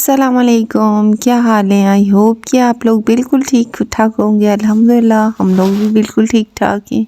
अस्सलाम वालेकुम, क्या हाल है। आई होप कि आप लोग बिल्कुल ठीक ठाक होंगे। अल्हम्दुलिल्लाह हम लोग भी बिल्कुल ठीक ठाक हैं।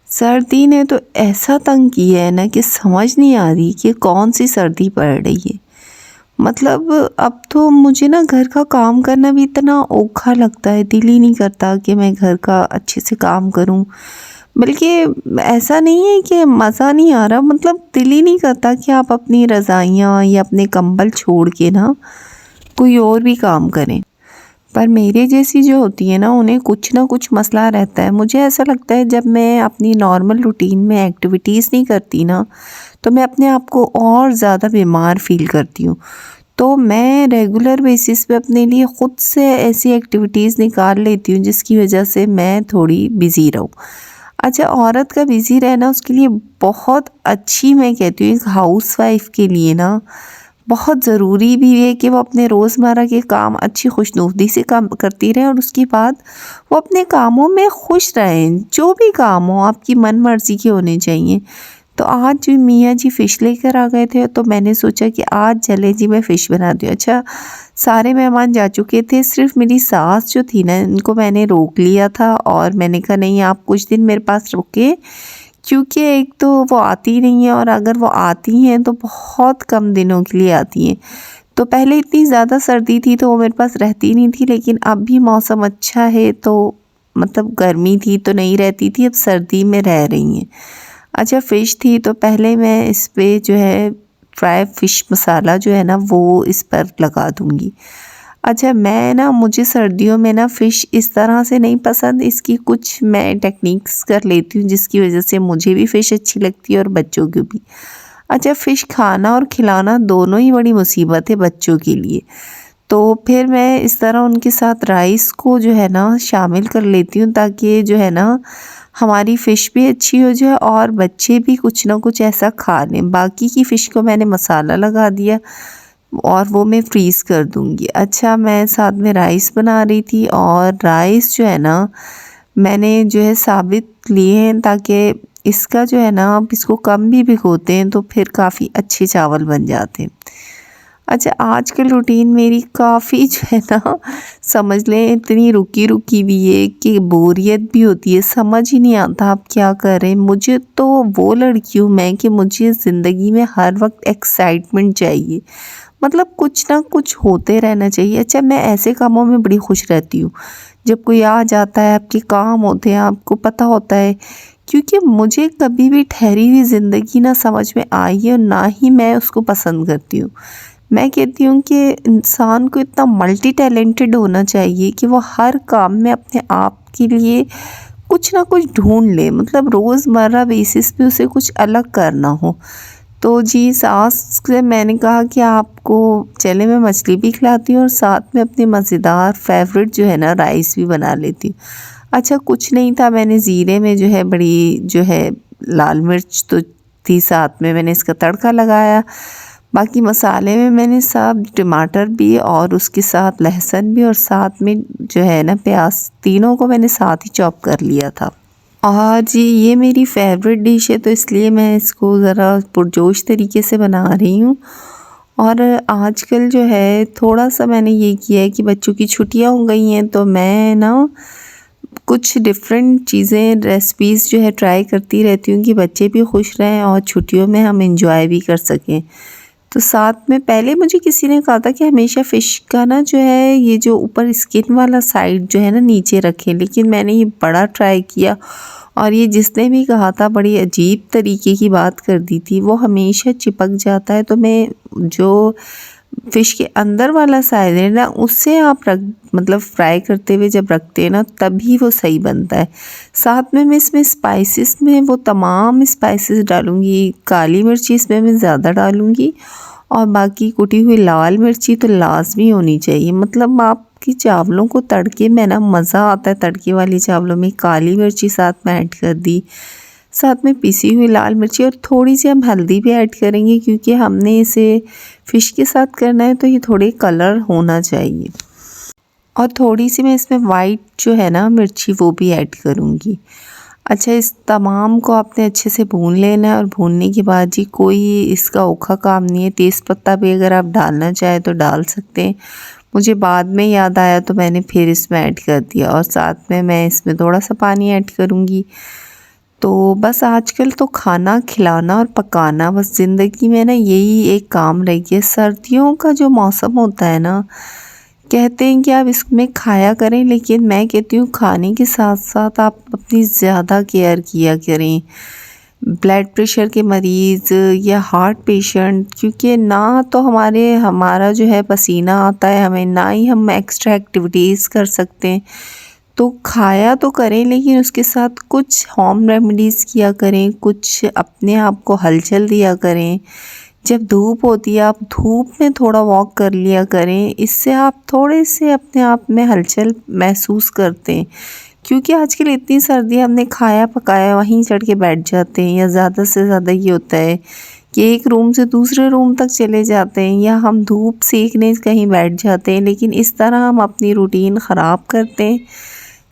सर्दी ने तो ऐसा तंग किया है ना कि समझ नहीं आ रही कि कौन सी सर्दी पड़ रही है। मतलब अब तो मुझे ना घर का काम करना भी इतना औखा लगता है, दिल ही नहीं करता कि मैं घर का अच्छे से काम करूं। बल्कि ऐसा नहीं है कि मज़ा नहीं आ रहा, मतलब दिल ही नहीं करता कि आप अपनी रज़ाइयाँ या अपने कंबल छोड़ के ना कोई और भी काम करें। पर मेरे जैसी जो होती है ना, उन्हें कुछ ना कुछ मसला रहता है। मुझे ऐसा लगता है जब मैं अपनी नॉर्मल रूटीन में एक्टिविटीज़ नहीं करती ना, तो मैं अपने आप को और ज़्यादा बीमार फ़ील करती हूँ। तो मैं रेगुलर बेसिस पे अपने लिए ख़ुद से ऐसी एक्टिविटीज़ निकाल लेती हूँ जिसकी वजह से मैं थोड़ी बिज़ी रहूँ। अच्छा, औरत का बिज़ी रहना उसके लिए बहुत अच्छी, मैं कहती हूँ एक हाउसवाइफ़ के लिए ना बहुत ज़रूरी भी है कि वो अपने रोज़मर्रा के काम अच्छी खुशनुदी से काम करती रहें और उसके बाद वो अपने कामों में खुश रहें। जो भी काम हो आपकी मन मर्ज़ी के होने चाहिए। तो आज जो मियाँ जी फ़िश लेकर आ गए थे, तो मैंने सोचा कि आज चले जी मैं फ़िश बनाती हूँ। अच्छा, सारे मेहमान जा चुके थे, सिर्फ़ मेरी सास जो थी ना, इनको मैंने रोक लिया था और मैंने कहा नहीं, आप कुछ दिन मेरे पास रुके, क्योंकि एक तो वो आती नहीं है और अगर वो आती हैं तो बहुत कम दिनों के लिए आती हैं। तो पहले इतनी ज़्यादा सर्दी थी तो वो मेरे पास रहती नहीं थी, लेकिन अब भी मौसम अच्छा है तो मतलब गर्मी थी तो नहीं रहती थी, अब सर्दी में रह रही हैं। अच्छा, फ़िश थी तो पहले मैं इस पे जो है फ्राई फ़िश मसाला जो है ना वो इस पर लगा दूँगी। अच्छा, मैं ना मुझे सर्दियों में ना फ़िश इस तरह से नहीं पसंद, इसकी कुछ मैं टेक्निक्स कर लेती हूँ जिसकी वजह से मुझे भी फ़िश अच्छी लगती है और बच्चों को भी। अच्छा, फ़िश खाना और खिलाना दोनों ही बड़ी मुसीबत है बच्चों के लिए। तो फिर मैं इस तरह उनके साथ राइस को जो है ना शामिल कर लेती हूँ, ताकि जो है ना हमारी फ़िश भी अच्छी हो जाए और बच्चे भी कुछ ना कुछ ऐसा खा लें। बाकी की फ़िश को मैंने मसाला लगा दिया और वो मैं फ्रीज़ कर दूँगी। अच्छा, मैं साथ में राइस बना रही थी और राइस जो है ना मैंने जो है साबित लिए हैं, ताकि इसका जो है ना आप इसको कम भी भिगोते हैं तो फिर काफ़ी अच्छे चावल बन जाते हैं। अच्छा, आजकल रूटीन मेरी काफ़ी जो है ना समझ लें इतनी रुकी-रुकी भी है कि बोरियत भी होती है, समझ ही नहीं आता आप क्या करें। मुझे तो वो लड़की हूँ मैं कि मुझे ज़िंदगी में हर वक्त एक्साइटमेंट चाहिए, मतलब कुछ ना कुछ होते रहना चाहिए। अच्छा, मैं ऐसे कामों में बड़ी खुश रहती हूँ जब कोई आ जाता है, आपके काम होते हैं, आपको पता होता है, क्योंकि मुझे कभी भी ठहरी हुई ज़िंदगी ना समझ में आई है और ना ही मैं उसको पसंद करती हूँ। मैं कहती हूँ कि इंसान को इतना मल्टी टैलेंटेड होना चाहिए कि वो हर काम में अपने आप के लिए कुछ ना कुछ ढूँढ ले, मतलब रोज़मर्रा बेसिस पे उसे कुछ अलग करना हो। तो जी, सास से मैंने कहा कि आपको चले मैं मछली भी खिलाती हूँ और साथ में अपने मज़ेदार फ़ेवरेट जो है ना राइस भी बना लेती हूँ। अच्छा, कुछ नहीं था, मैंने ज़ीरे में जो है बड़ी जो है लाल मिर्च तो थी, साथ में मैंने इसका तड़का लगाया। बाकी मसाले में मैंने सब टमाटर भी और उसके साथ लहसुन भी और साथ में जो है ना प्याज, तीनों को मैंने साथ ही चॉप कर लिया था। और जी, ये मेरी फ़ेवरेट डिश है तो इसलिए मैं इसको ज़रा पुरजोश तरीके से बना रही हूँ। और आजकल जो है थोड़ा-सा मैंने ये किया है कि बच्चों की छुट्टियाँ हो गई हैं तो मैं ना कुछ डिफरेंट चीज़ें रेसिपीज़ जो है ट्राई करती रहती हूँ कि बच्चे भी खुश रहें और छुट्टियों में हम एंजॉय भी कर सकें। तो साथ में पहले मुझे किसी ने कहा था कि हमेशा फ़िश का ना जो है ये जो ऊपर स्किन वाला साइड जो है ना नीचे रखें, लेकिन मैंने ये बड़ा ट्राई किया और ये जिसने भी कहा था बड़ी अजीब तरीके की बात कर दी थी। वो हमेशा चिपक जाता है, तो मैं जो फ़िश के अंदर वाला साइड है ना उससे आप रख, मतलब फ्राई करते हुए जब रखते हैं ना तभी वो सही बनता है। साथ में मैं इसमें स्पाइसेस में वो तमाम स्पाइसेस डालूँगी, काली मिर्ची इसमें मैं ज़्यादा डालूँगी और बाकी कुटी हुई लाल मिर्ची तो लाज़मी होनी चाहिए। मतलब आपके चावलों को तड़के में ना मज़ा आता है, तड़के वाले चावलों में काली मिर्ची साथ में ऐड कर दी, साथ में पिसी हुई लाल मिर्ची और थोड़ी सी हम हल्दी भी ऐड करेंगे क्योंकि हमने इसे फ़िश के साथ करना है तो ये थोड़े कलर होना चाहिए। और थोड़ी सी मैं इसमें वाइट जो है ना मिर्ची वो भी ऐड करूँगी। अच्छा, इस तमाम को आपने अच्छे से भून लेना है और भूनने के बाद जी कोई इसका औखा काम नहीं है। तेज़पत्ता भी अगर आप डालना चाहें तो डाल सकते हैं। मुझे बाद में याद आया तो मैंने फिर इसमें ऐड कर दिया और साथ में मैं इसमें थोड़ा सा पानी ऐड करूँगी। तो बस आजकल तो खाना खिलाना और पकाना बस ज़िंदगी में ना यही एक काम रह गया। सर्दियों का जो मौसम होता है ना, कहते हैं कि आप इसमें खाया करें, लेकिन मैं कहती हूँ खाने के साथ साथ आप अपनी ज़्यादा केयर किया करें। ब्लड प्रेशर के मरीज़ या हार्ट पेशेंट, क्योंकि ना तो हमारा जो है पसीना आता है हमें, ना ही हम एक्स्ट्रा एक्टिविटीज़ कर सकते हैं। तो खाया तो करें, लेकिन उसके साथ कुछ होम रेमेडीज़ किया करें, कुछ अपने आप को हलचल दिया करें। जब धूप होती है आप धूप में थोड़ा वॉक कर लिया करें, इससे आप थोड़े से अपने आप में हलचल महसूस करते हैं। क्योंकि आजकल इतनी सर्दी, हमने खाया पकाया वहीं चढ़ के बैठ जाते हैं, या ज़्यादा से ज़्यादा ये होता है कि एक रूम से दूसरे रूम तक चले जाते हैं, या हम धूप सेकने कहीं बैठ जाते हैं। लेकिन इस तरह हम अपनी रूटीन ख़राब करते हैं।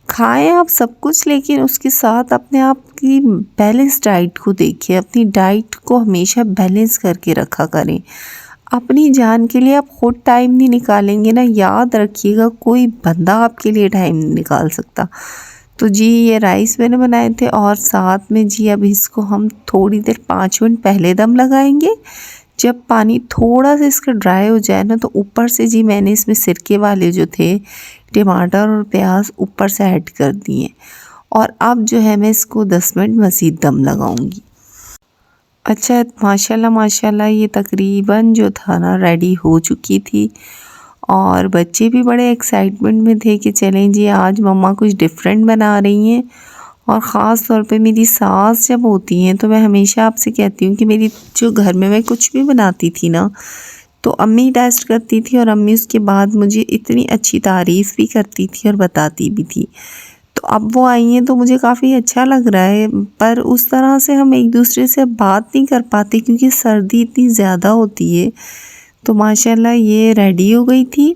खाएं आप सब कुछ, लेकिन उसके साथ अपने आप की बैलेंस डाइट को देखिए। अपनी डाइट को हमेशा बैलेंस करके रखा करें। अपनी जान के लिए आप खुद टाइम नहीं निकालेंगे ना, याद रखिएगा कोई बंदा आपके लिए टाइम नहीं निकाल सकता। तो जी ये राइस मैंने बनाए थे और साथ में जी अब इसको हम थोड़ी देर 5 मिनट पहले दम लगाएंगे। जब पानी थोड़ा सा इसका ड्राई हो जाए ना, तो ऊपर से जी मैंने इसमें सिरके वाले जो थे टमाटर और प्याज ऊपर से ऐड कर दिए। और अब जो है मैं इसको 10 मिनट मज़ीद दम लगाऊंगी। अच्छा, माशाल्लाह माशाल्लाह ये तकरीबन जो था ना रेडी हो चुकी थी और बच्चे भी बड़े एक्साइटमेंट में थे कि चलें जी आज मम्मा कुछ डिफरेंट बना रही हैं। और ख़ास तौर पे मेरी सास जब होती हैं तो मैं हमेशा आपसे कहती हूँ कि मेरी जो घर में मैं कुछ भी बनाती थी ना, तो अम्मी टेस्ट करती थी और अम्मी उसके बाद मुझे इतनी अच्छी तारीफ़ भी करती थी और बताती भी थी। तो अब वो आई हैं तो मुझे काफ़ी अच्छा लग रहा है, पर उस तरह से हम एक दूसरे से बात नहीं कर पाते क्योंकि सर्दी इतनी ज़्यादा होती है। तो माशाल्लाह ये रेडी हो गई थी।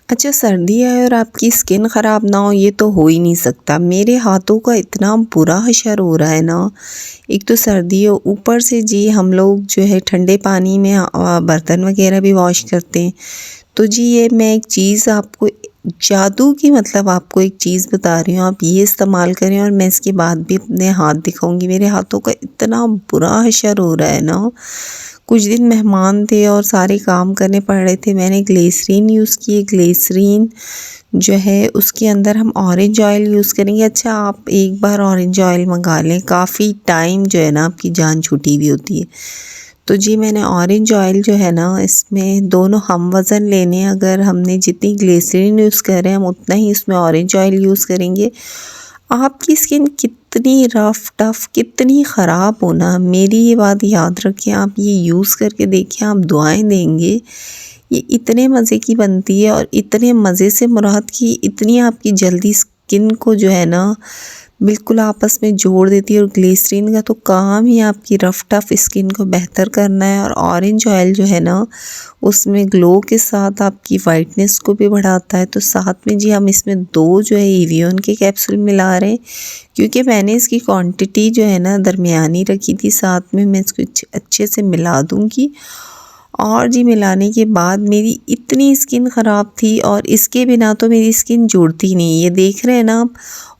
अच्छा, सर्दी है और आपकी स्किन ख़राब ना हो ये तो हो ही नहीं सकता। मेरे हाथों का इतना बुरा हशर हो रहा है ना, एक तो सर्दी है ऊपर से जी हम लोग जो है ठंडे पानी में बर्तन वगैरह भी वॉश करते हैं। तो जी ये मैं एक चीज़ आपको जादू की मतलब आपको एक चीज़ बता रही हूँ, आप ये इस्तेमाल करें और मैं इसके बाद भी अपने हाथ दिखाऊंगी। मेरे हाथों का इतना बुरा हशर हो रहा है ना, कुछ दिन मेहमान थे और सारे काम करने पड़ रहे थे। मैंने ग्लिसरीन यूज़ की। ग्लिसरीन जो है उसके अंदर हम ऑरेंज ऑयल यूज़ करेंगे। अच्छा, आप एक बार ऑरेंज ऑयल मंगा लें, काफ़ी टाइम जो है ना आपकी जान छूटी हुई होती है। तो जी मैंने ऑरेंज ऑयल जो है ना इसमें दोनों हम वज़न लेने हैं। अगर हमने जितनी ग्लिसरीन यूज़ कर रहे हैं हम उतना ही इसमें ऑरेंज ऑयल यूज़ करेंगे। आपकी स्किन कितनी रफ़ टफ़ कितनी ख़राब हो ना, मेरी ये बात याद रखें, आप ये यूज़ करके देखिए, आप दुआएं देंगे। ये इतने मज़े की बनती है और इतने मज़े से मुराद की इतनी आपकी जल्दी स्किन को जो है ना बिल्कुल आपस में जोड़ देती है। और ग्लिसरीन का तो काम ही आपकी रफ़ टफ़ स्किन को बेहतर करना है। और ऑरेंज ऑयल जो है ना उसमें ग्लो के साथ आपकी वाइटनेस को भी बढ़ाता है। तो साथ में जी हम इसमें 2 जो है एवियन के कैप्सूल मिला रहे हैं, क्योंकि मैंने इसकी क्वांटिटी जो है ना दरमियानी रखी थी। साथ में मैं इसको अच्छे से मिला दूँगी। और जी मिलाने के बाद मेरी इतनी स्किन ख़राब थी और इसके बिना तो मेरी स्किन जुड़ती नहीं, ये देख रहे हैं ना आप।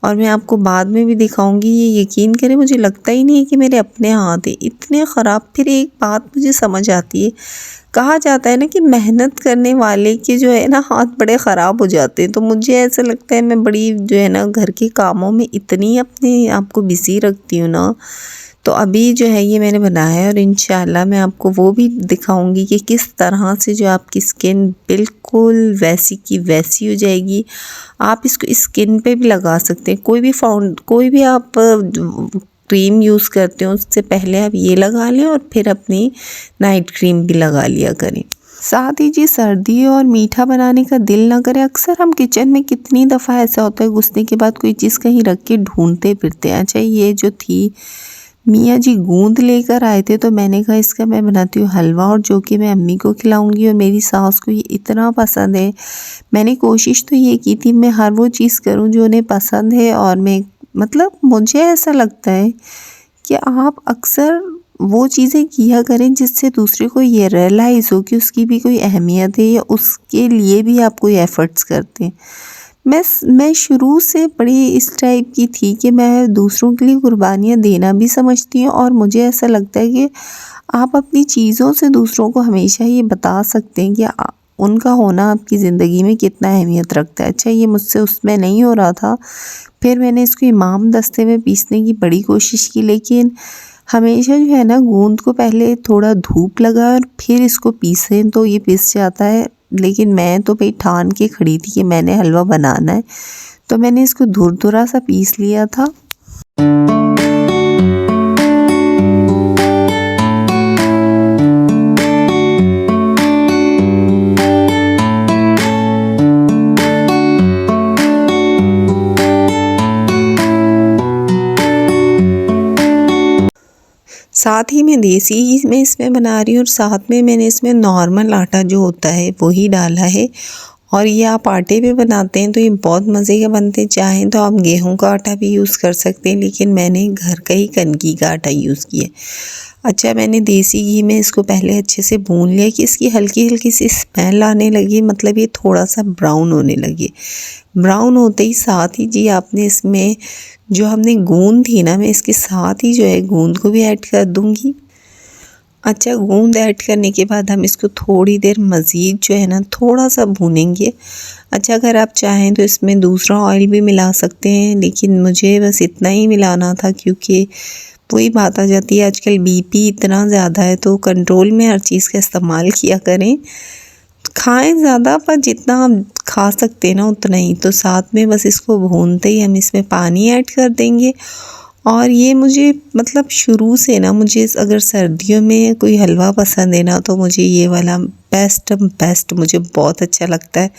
और मैं आपको बाद में भी दिखाऊंगी, ये यकीन करें मुझे लगता ही नहीं है कि मेरे अपने हाथ हैं इतने ख़राब। फिर एक बात मुझे समझ आती है, कहा जाता है ना कि मेहनत करने वाले के जो है ना हाथ बड़े ख़राब हो जाते हैं। तो मुझे ऐसा लगता है मैं बड़ी जो है ना घर के कामों में इतनी अपने आप को बिज़ी रखती हूँ ना। तो अभी जो है ये मैंने बनाया है और इंशाल्लाह मैं आपको वो भी दिखाऊंगी कि किस तरह से जो आपकी स्किन बिल्कुल वैसी की वैसी हो जाएगी। आप इसको स्किन पे भी लगा सकते हैं। कोई भी आप क्रीम यूज़ करते हो उससे पहले आप ये लगा लें और फिर अपनी नाइट क्रीम भी लगा लिया करें। साथ ही जी सर्दी है और मीठा बनाने का दिल ना करे। अक्सर हम किचन में कितनी दफ़ा ऐसा होता है घुसने के बाद कोई चीज़ कहीं रख के ढूंढते फिरते हैं। अच्छा, ये जो थी मियाँ जी गूंद लेकर आए थे, तो मैंने कहा इसका मैं बनाती हूँ हलवा, और जो कि मैं अम्मी को खिलाऊंगी और मेरी सास को ये इतना पसंद है। मैंने कोशिश तो ये की थी मैं हर वो चीज़ करूँ जो उन्हें पसंद है, और मैं मतलब मुझे ऐसा लगता है कि आप अक्सर वो चीज़ें किया करें जिससे दूसरे को ये रियलाइज़ हो कि उसकी भी कोई अहमियत है, या उसके लिए भी आप कोई एफ़र्ट्स करते हैं। मैं शुरू से बड़ी इस टाइप की थी कि मैं दूसरों के लिए कुर्बानियाँ देना भी समझती हूँ, और मुझे ऐसा लगता है कि आप अपनी चीज़ों से दूसरों को हमेशा ये बता सकते हैं कि उनका होना आपकी ज़िंदगी में कितना अहमियत रखता है। अच्छा, ये मुझसे उसमें नहीं हो रहा था, फिर मैंने इसको इमाम दस्ते में पीसने की बड़ी कोशिश की, लेकिन हमेशा जो है ना गूंद को पहले थोड़ा धूप लगाएं और फिर इसको पीसें तो ये पिस जाता है। लेकिन मैं तो भाई ठान के खड़ी थी कि मैंने हलवा बनाना है, तो मैंने इसको धुरधुरा सा पीस लिया था। साथ ही मैं देसी घी में इसमें बना रही हूँ, और साथ में मैंने इसमें नॉर्मल आटा जो होता है वही डाला है। और ये आप आटे पे बनाते हैं तो ये बहुत मज़े के बनते हैं। चाहें तो आप गेहूं का आटा भी यूज़ कर सकते हैं, लेकिन मैंने घर का ही कनकी का आटा यूज़ किया। अच्छा, मैंने देसी घी में इसको पहले अच्छे से भून लिया कि इसकी हल्की हल्की सी स्मेल आने लगी, मतलब ये थोड़ा सा ब्राउन होने लगे। ब्राउन होते ही साथ ही जी आपने इसमें जो हमने गूंद थी ना, मैं इसके साथ ही जो है गूंद को भी ऐड कर दूंगी। अच्छा, गूंद ऐड करने के बाद हम इसको थोड़ी देर मज़ीद जो है ना थोड़ा सा भूनेंगे। अच्छा, अगर आप चाहें तो इसमें दूसरा ऑयल भी मिला सकते हैं, लेकिन मुझे बस इतना ही मिलाना था, क्योंकि वही बात आ जाती है आजकल बीपी इतना ज़्यादा है, तो कंट्रोल में हर चीज़ का इस्तेमाल किया करें। खाएं ज़्यादा, पर जितना आप खा सकते हैं ना उतना ही। तो साथ में बस इसको भूनते ही हम इसमें पानी ऐड कर देंगे। और ये मुझे मतलब शुरू से ना, मुझे अगर सर्दियों में कोई हलवा पसंद है ना, तो मुझे ये वाला बेस्ट मुझे बहुत अच्छा लगता है।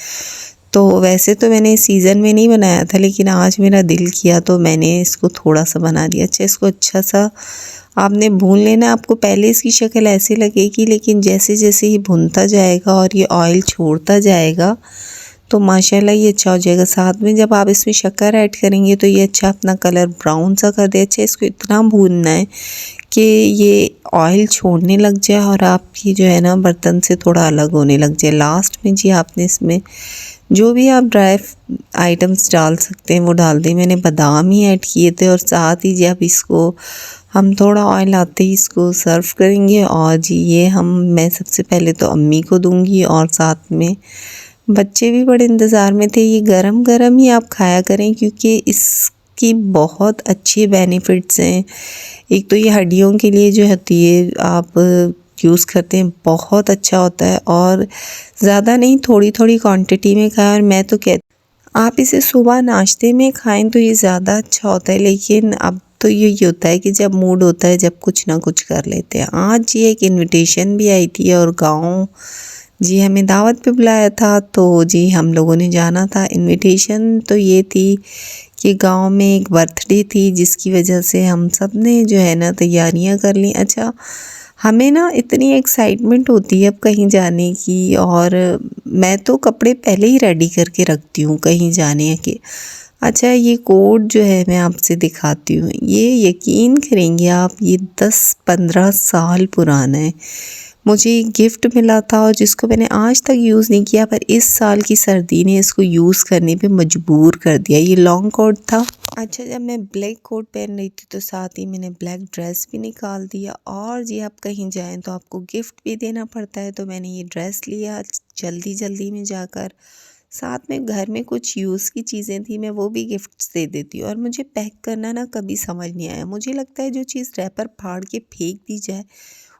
तो वैसे तो मैंने इस सीज़न में नहीं बनाया था, लेकिन आज मेरा दिल किया तो मैंने इसको थोड़ा सा बना दिया। अच्छा, इसको अच्छा सा आपने भून लेना। आपको पहले इसकी शक्ल ऐसे लगेगी, लेकिन जैसे जैसे ये भुनता जाएगा और ये ऑयल छोड़ता जाएगा तो माशाल्लाह ये अच्छा हो जाएगा। साथ में जब आप इसमें शक्कर ऐड करेंगे तो ये अच्छा अपना कलर ब्राउन सा कर दे। अच्छा, इसको इतना भूनना है कि ये ऑयल छोड़ने लग जाए और आपकी जो है ना बर्तन से थोड़ा अलग होने लग जाए। लास्ट में जी आपने इसमें जो भी आप ड्राई आइटम्स डाल सकते हैं वो डाल दें। मैंने बादाम ही ऐड किए थे, और साथ ही जब इसको हम थोड़ा ऑयल आते ही इसको सर्व करेंगे। और जी ये मैं सबसे पहले तो अम्मी को दूंगी, और साथ में बच्चे भी बड़े इंतज़ार में थे। ये गरम गरम ही आप खाया करें, क्योंकि इसकी बहुत अच्छे बेनिफिट्स हैं। एक तो ये हड्डियों के लिए जो होती है आप यूज़ करते हैं, बहुत अच्छा होता है। और ज़्यादा नहीं, थोड़ी थोड़ी क्वांटिटी में खाएं। और मैं तो कहती आप इसे सुबह नाश्ते में खाएं तो ये ज़्यादा अच्छा होता है, लेकिन अब तो यही होता है कि जब मूड होता है जब कुछ ना कुछ कर लेते हैं। आज ये एक इनविटेशन भी आई थी, और गांव जी हमें दावत पे बुलाया था, तो जी हम लोगों ने जाना था। इनविटेशन तो ये थी कि गांव में एक बर्थडे थी, जिसकी वजह से हम सब ने जो है ना तैयारियां कर ली। अच्छा, हमें ना इतनी एक्साइटमेंट होती है अब कहीं जाने की, और मैं तो कपड़े पहले ही रेडी करके रखती हूँ कहीं जाने के। अच्छा, ये कोट जो है मैं आपसे दिखाती हूँ, ये यकीन करेंगे आप, ये 10-15 साल पुराना है। मुझे एक गिफ्ट मिला था, और जिसको मैंने आज तक यूज़ नहीं किया, पर इस साल की सर्दी ने इसको यूज़ करने पे मजबूर कर दिया। ये लॉन्ग कोट था। अच्छा, जब मैं ब्लैक कोट पहन रही थी तो साथ ही मैंने ब्लैक ड्रेस भी निकाल दिया। और जी आप कहीं जाएं तो आपको गिफ्ट भी देना पड़ता है, तो मैंने ये ड्रेस लिया जल्दी जल्दी में जाकर। साथ में घर में कुछ यूज़ की चीज़ें थी, मैं वो भी गिफ्ट्स दे देती हूँ। और मुझे पैक करना ना कभी समझ नहीं आया। मुझे लगता है जो चीज़ रैपर फाड़ के फेंक दी जाए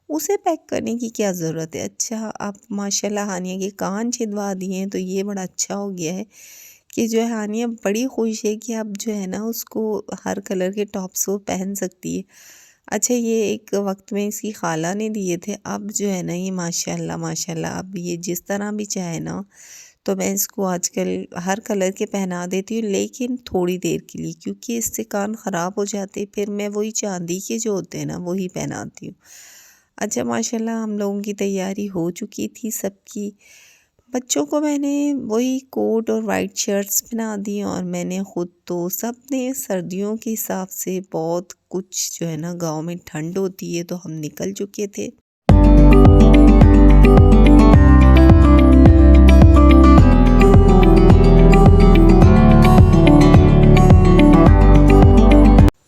उसे पैक करने की क्या ज़रूरत है। अच्छा, आप माशाल्लाह हानिया के कान छिदवा दिए हैं, तो ये बड़ा अच्छा हो गया है कि जो है हानिया बड़ी खुश है कि अब जो है ना उसको हर कलर के टॉप्स वो पहन सकती है। अच्छा, ये एक वक्त में इसकी खाला ने दिए थे, अब जो है ना ये माशाल्लाह माशाल्लाह अब ये जिस तरह भी चाहे ना तो मैं इसको आजकल हर कलर के पहना देती हूँ, लेकिन थोड़ी देर के लिए, क्योंकि इससे कान ख़राब हो जाते। फिर मैं वही चांदी के जो होते हैं ना वही पहनाती हूँ। अच्छा, माशाल्लाह हम लोगों की तैयारी हो चुकी थी सबकी। बच्चों को मैंने वही कोट और वाइट शर्ट्स पहना दी और मैंने ख़ुद तो सब ने सर्दियों के हिसाब से बहुत कुछ जो है ना, गाँव में ठंड होती है तो हम निकल चुके थे।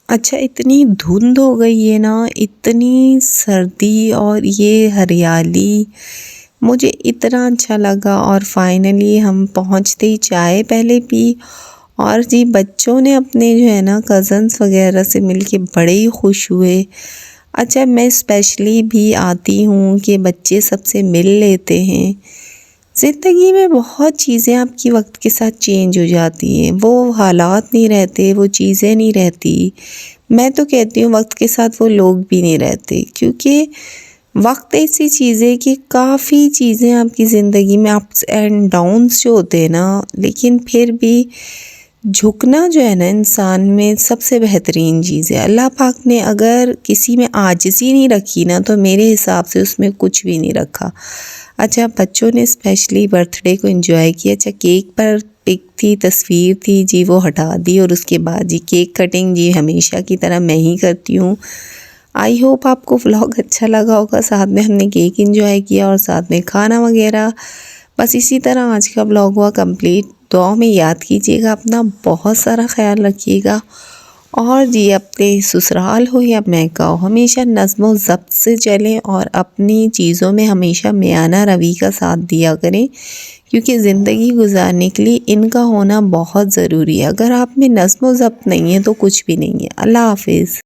अच्छा, इतनी धुंध हो गई है ना, इतनी सर्दी और ये हरियाली, मुझे इतना अच्छा लगा। और फाइनली हम पहुंचते ही चाय पहले पी और जी बच्चों ने अपने जो है ना कज़न्स वगैरह से मिलके बड़े ही खुश हुए। अच्छा, मैं स्पेशली भी आती हूँ कि बच्चे सबसे मिल लेते हैं। ज़िंदगी में बहुत चीज़ें आपकी वक्त के साथ चेंज हो जाती हैं, वो हालात नहीं रहते, वो चीज़ें नहीं रहती। मैं तो कहती हूँ वक्त के साथ वो लोग भी नहीं रहते, क्योंकि वक्त ऐसी चीज़ है कि काफ़ी चीज़ें आपकी ज़िंदगी में अप्स एंड डाउन्स जो होते हैं ना, लेकिन फिर भी झुकना जो है ना इंसान में सबसे बेहतरीन चीज़ है। अल्लाह पाक ने अगर किसी में आजिज़ी नहीं रखी ना, तो मेरे हिसाब से उसमें कुछ भी नहीं रखा। अच्छा, बच्चों ने स्पेशली बर्थडे को एंजॉय किया। अच्छा, केक पर पिक थी, तस्वीर थी जी, वो हटा दी और उसके बाद जी केक कटिंग जी हमेशा की तरह मैं ही करती हूँ। आई होप आपको व्लॉग अच्छा लगा होगा। साथ में हमने केक एंजॉय किया और साथ में खाना वगैरह। बस इसी तरह आज का व्लॉग हुआ कंप्लीट। दुआ में याद कीजिएगा, अपना बहुत सारा ख्याल रखिएगा और जी अपने ससुराल हो या मैका हो, हमेशा नज़्म व ज़ब्त से चलें और अपनी चीज़ों में हमेशा मियाना रवि का साथ दिया करें, क्योंकि ज़िंदगी गुजारने के लिए इनका होना बहुत ज़रूरी है। अगर आप में नज़्म व ज़ब्त नहीं है तो कुछ भी नहीं है। अल्लाह हाफ़िज़।